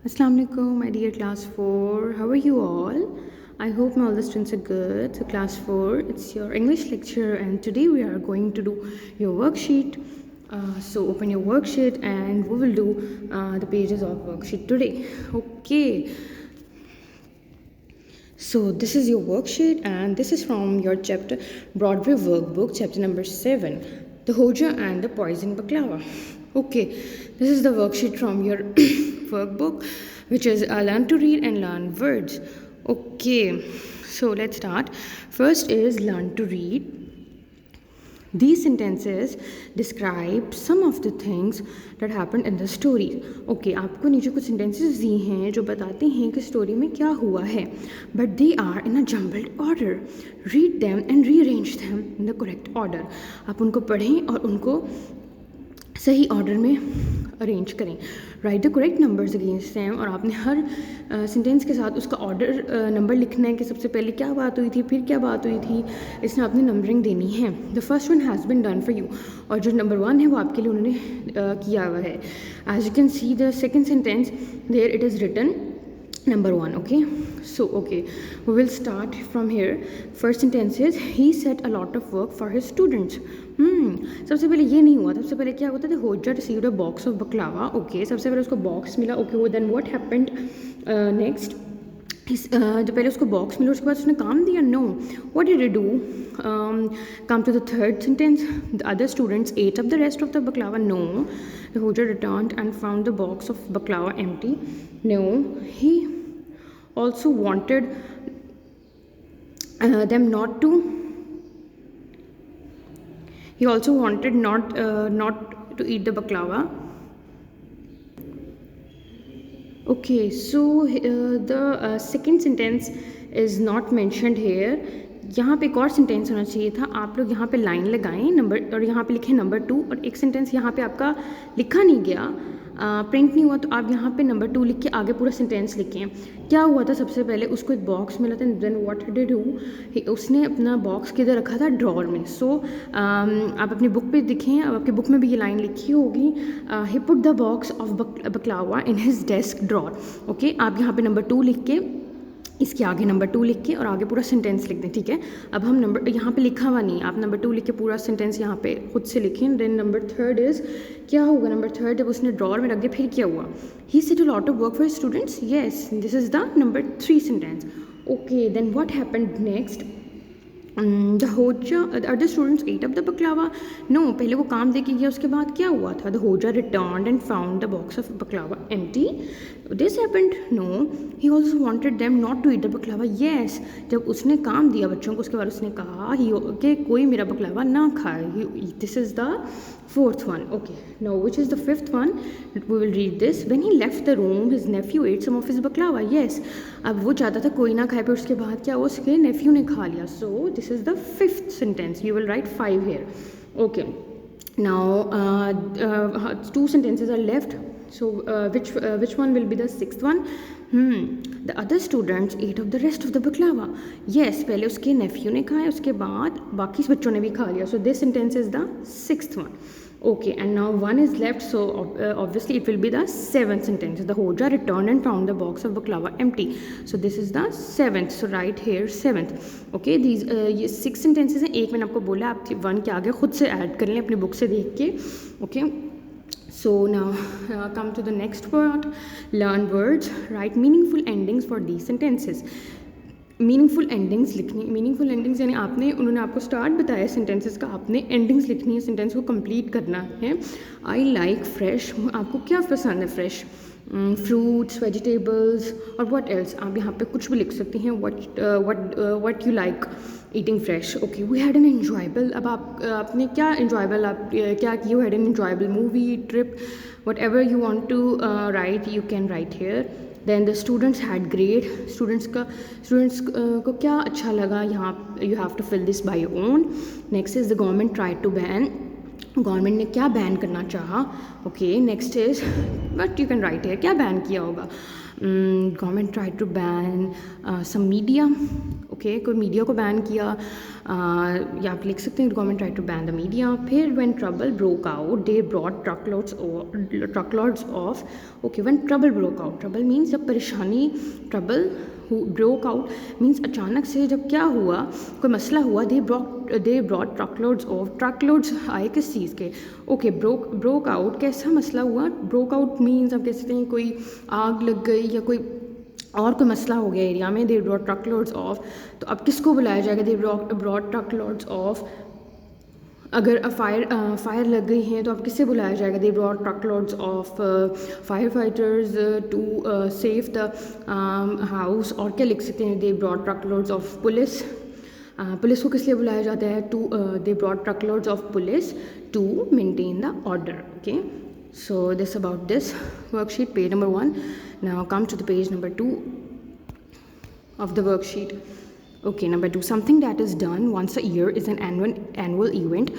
Assalamu alaikum, my dear class 4. How are you all? I hope all the students are good. So, class 4, it's your English lecture, and today we are going to do your worksheet. So, open your worksheet, and we will do the pages of worksheet today. Okay, so this is your worksheet, and this is from your chapter Broadway workbook, chapter number 7, The Hoja and the Poison Baklava. Okay, this is the worksheet from your workbook, which is learn to read and learn words. Okay, so let's start. First is learn to read. These sentences describe some of the things that happened in the story. Okay, आपको नीचे कुछ sentences दिए हैं जो बताते हैं कि story में क्या हुआ है, but they are in a jumbled order. Read them and rearrange them in the correct order. आप उनको पढ़ें और उनको सही ऑर्डर में अरेंज करें. Right the correct numbers against them, और आपने हर सेंटेंस के साथ उसका ऑर्डर नंबर लिखना है कि सबसे पहले क्या बात हुई थी, फिर क्या बात हुई थी. इसमें आपने नंबरिंग देनी है. The first one has been done for you, और जो नंबर 1 है वो आपके लिए उन्होंने किया हुआ है. As you can see the second sentence there it is written number 1. Okay, so okay, we will start from here. First sentence is he set a lot of work for his students. सबसे पहले ये नहीं हुआ. सबसे पहले क्या होता था, होजा received a box of baklava. Okay, सबसे पहले उसको बॉक्स मिला. Okay, then what happened next? जब पहले उसको बॉक्स मिला उसके बाद उसने काम दिया. No, what did he do? Come to the third sentence. The other students ate up the rest of the baklava. No, the होजा returned and found the box of baklava empty. No, he also wanted them not to. He also wanted not to eat the baklava. Okay, so the second sentence is not mentioned here. यहाँ पे एक और sentence होना चाहिए था. आप लोग यहाँ पे लाइन लगाएं नंबर, और यहाँ पे लिखें नंबर 2, और एक सेंटेंस यहाँ पे आपका लिखा नहीं गया, प्रिंट नहीं हुआ, तो आप यहाँ पे नंबर 2 लिख के आगे पूरा सेंटेंस लिखें. क्या हुआ था, सबसे पहले उसको एक बॉक्स मिला था. देन व्हाट डिड डू, उसने अपना बॉक्स किधर रखा था, ड्रॉर में. सो आप अपनी बुक पे दिखें, अब आपकी बुक में भी ये लाइन लिखी होगी, he put the box of baklava in his desk drawer. Okay, आप यहाँ पे नंबर 2 लिख के इसके आगे नंबर 2 लिख के और आगे पूरा सेंटेंस लिख दें. ठीक है, अब हम नंबर यहाँ पे लिखा हुआ नहीं, आप नंबर 2 लिख के पूरा सेंटेंस यहाँ पे खुद से लिखें. देन नंबर 3 इज़ क्या होगा, नंबर 3 जब उसने ड्रॉर में रख दिया फिर क्या हुआ, he said a lot of work for students. Yes, this is the number 3 sentence. Okay, then what happened next, the hodja other students ate up the baklava. No, पहले वो काम दे के गया, उसके बाद क्या हुआ था, द होजा returned and found the box of baklava empty. This happened. No, he also wanted them not to eat the baklava. Yes, जब उसने काम दिया बच्चों को उसके बाद उसने कहा कि कोई मेरा बकलावा ना खाए. This is the fourth one. Okay, now which is the fifth one? We will read this. When he left the room, his nephew ate some of his baklava. Yes, अब वो चाहता था कोई ना खाए, पर उसके बाद क्या, उसके नेफ्यू ने खा लिया. So this is the fifth sentence. You will write 5 here. Okay, now 2 sentences are left. So which one will be the sixth one? The other students ate up the rest of the baklava. Yes, पहले उसके नेफ्यू ने खाया, उसके बाद बाकी बच्चों ने भी खा लिया. So this sentence is the sixth one. Okay, and now 1 is left, so obviously it will be the 7th sentence. The hoja returned and found the box of baklava empty. So this is the 7th. So write here 7th. Okay, these ये 6 sentences हैं. एक मैंने आपको बोला आप 1 के आगे खुद से ऐड कर लें अपनी बुक से देख के. Okay, so now come to the next part. Learn words. Write meaningful endings for these sentences. Meaningful endings लिखनी. मीनिंगफुल एंडिंग्स यानी आपने, उन्होंने आपको स्टार्ट बताया सेंटेंसेस का, आपने एंडिंग्स लिखनी है, सेंटेंस को कंप्लीट करना है. आई लाइक फ्रेश, आपको क्या पसंद है, फ्रेश फ्रूट्स, वेजिटेबल्स, और व्हाट एल्स. आप यहाँ पे कुछ भी लिख सकती हैं. What you like eating fresh. Okay, we had an enjoyable. अब आपने क्या एन्जॉयबल, आप क्या किया, you had an enjoyable movie, trip, whatever you want to write, you can write here. Then the students had great. Students को क्या अच्छा लगा, यहाँ you have to fill this by your own. Next is the government try to ban government ने क्या ban करना चाहा. Okay, next is but you can write here क्या बैन किया होगा. Government try to ban some media. Okay, कोई media को ban किया, या आप लिख सकते हैं government try to ban the media. फिर when trouble broke out they brought truckloads of. Okay, when trouble broke out, trouble means जब परेशानी, ट्रबल ब्रोक आउट मीन्स अचानक से जब क्या हुआ, कोई मसला हुआ. दे ब्रॉट ट्रकलोड्स ऑफ, ट्रकलोड्स आए किस चीज़ के. ओके, ब्रोक आउट कैसा मसला हुआ. ब्रोक आउट मीन्स आप कह सकते हैं कोई आग लग गई या कोई और कोई मसला हो गया एरिया में. दे ब्रॉट ट्रकलोड्स ऑफ, तो अब किसको बुलाया जाएगा. They brought truckloads of. अगर फायर लग गई हैं तो अब किससे बुलाया जाएगा. They brought truckloads of fire fighters to save the house. और क्या लिख सकते हैं. They brought truckloads of police. Police को किस लिए बुलाया जाता है. To they brought truckloads of police to maintain the order. Okay, so this about this worksheet, page number 1. Now come to the page number 2 of the worksheet. Okay, number 2, something that is done once a year is an annual event.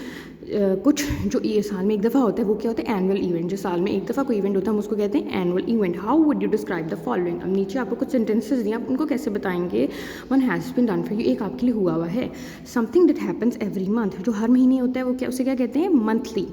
कुछ जो ये साल में एक दफ़ा होता है वो क्या होता है. Annual event. जो साल में एक दफ़ा कोई इवेंट होता है हम उसको कहते हैं annual event. How would you describe the following. अब नीचे आपको कुछ सेंटेंसेस दिए, आप उनको कैसे बताएंगे. One has been done for you, एक आपके लिए हुआ हुआ है. Something that happens every month, जो हर महीने होता है वो क्या, उसे क्या कहते हैं, monthly.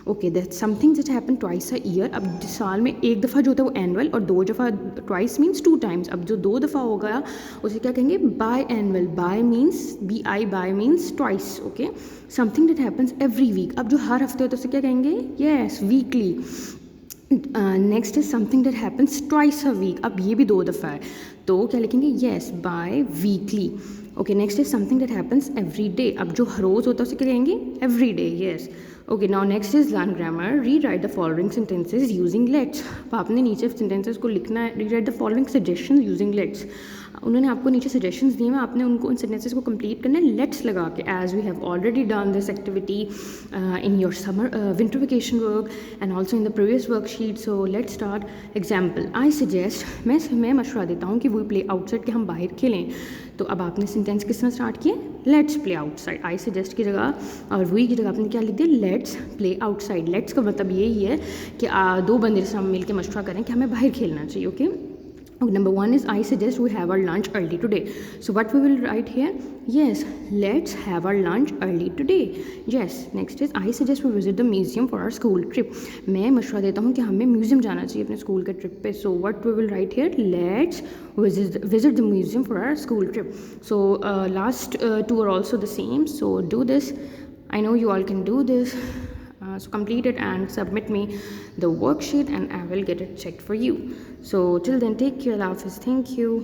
Okay, that something that happen twice a year. अब साल में एक दफ़ा जो होता है वो एनुअल, और 2 दफ़ा, ट्वाइस मीन्स 2 टाइम्स. अब जो 2 दफ़ा होगा उसे क्या कहेंगे, biannual. Bi means BI, bi means twice. Okay, something that happens every week. अब जो हर हफ्ते होता है उसे क्या कहेंगे, yes, weekly. Next is something that happens twice a week. अब ये भी 2 दफ़ा है तो क्या लिखेंगे, yes, biweekly. Okay, next is something that happens every day. अब जो रोज़ होता है उसे क्या कहेंगे, every day, yes. Okay, now next is learn grammar. Rewrite the following sentences using let's. अब आपने नीचे सेंटेंसेज को लिखना है. Rewrite the following suggestion using let's. उन्होंने आपको नीचे सजेशंस दिए हैं, आपने उनको उन सेंटेंसेस को कंप्लीट करना है लेट्स लगा के. As we have already done this activity in your summer winter vacation work and also in the previous worksheet. So let's start. Example, I suggest, मैं मशवरा देता हूँ कि वी प्ले आउटसाइड, कि हम बाहर खेलें. तो अब आपने सेंटेंस किस तरह स्टार्ट किए, let's play outside. I suggest की जगह और वी की जगह आपने क्या लिख दिया, लेट्स प्ले आउटसाइड. लेट्स का मतलब यही है कि 2 बंदे से हम मिल के मशवरा करें कि हमें बाहर खेलना चाहिए. Okay, number 1 is I suggest we have our lunch early today. So what we will write here, yes, let's have our lunch early today. Yes, next is I suggest we visit the museum for our school trip. मैं मशवरा देता हूँ कि हमें museum जाना चाहिए अपने school के ट्रिप पे. So what we will write here, let's visit the museum for our school trip. So last 2 are also the same. So do this. I know you all can do this. So complete it and submit me the worksheet and I will get it checked for you. So till then, take care, Hafiz. Thank you.